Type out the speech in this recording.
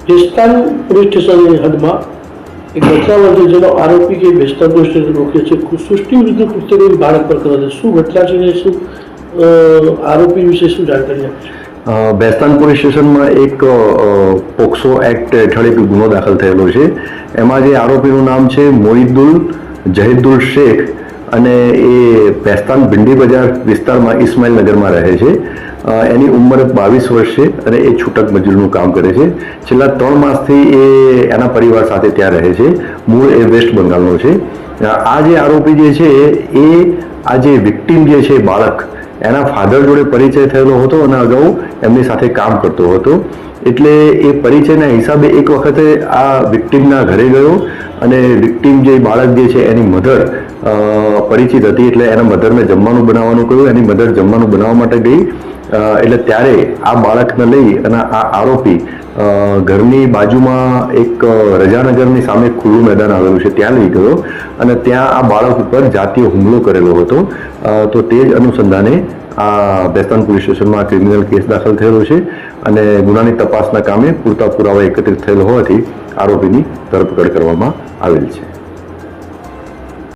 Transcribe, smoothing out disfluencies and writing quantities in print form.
Bhestan police સ્ટેશનની હદમાં એક ઘટના બની જેનો આરોપી કે ભેસ્તાન પોલીસ સ્ટેશન રોકે છે સૃષ્ટિ વિરુદ્ધ કૃત્ય કોઈ બાળક પર કરે છે શું ઘટના છે ને શું આરોપી વિશે શું જાણકારી આપશે? ભેસ્તાન પોલીસ સ્ટેશનમાં એક પોક્સો એક્ટ હેઠળ એક ગુનો દાખલ થયેલો છે. એમાં જે આરોપીનું નામ છે મોહિદુલ જહીદુલ શેખ અને એ ભેસ્તાન ભીંડી બજાર વિસ્તારમાં ઇસ્માઇલનગરમાં રહે છે. એની ઉંમર 22 વર્ષ છે અને એ છૂટક મજૂરનું કામ કરે છે. છેલ્લા 3 માસથી એ એના પરિવાર સાથે ત્યાં રહે છે. મૂળ એ વેસ્ટ બંગાળનો છે. આ જે આરોપી જે છે એ આ જે વિક્ટીમ જે છે બાળક એના ફાધર જોડે પરિચય થયેલો હતો અને અગાઉ એમની સાથે કામ કરતો હતો. એટલે એ પરિચયના હિસાબે એક વખતે આ વિક્ટીમના ઘરે ગયો અને વિક્ટીમ જે બાળક જે છે એની મધર પરિચિત હતી એટલે એના મધરને જમવાનું બનાવવાનું કહ્યું. એની મધર જમવાનું બનાવવા માટે ગઈ એટલે ત્યારે આ બાળકને લઈ અને આ આરોપી ઘરની બાજુમાં એક રજાનગરની સામે ખુલ્લું મેદાન આવેલું છે ત્યાં લઈ ગયો અને ત્યાં આ બાળક ઉપર જાતીય હુમલો કરેલો હતો. તો તે જ અનુસંધાને આ ભેસ્તાન પોલીસ સ્ટેશનમાં ક્રિમિનલ કેસ દાખલ થયેલો છે અને ગુનાની તપાસના કામે પૂરતા પુરાવા એકત્રિત થયેલ હોવાથી આરોપીની ધરપકડ કરવામાં આવેલ છે.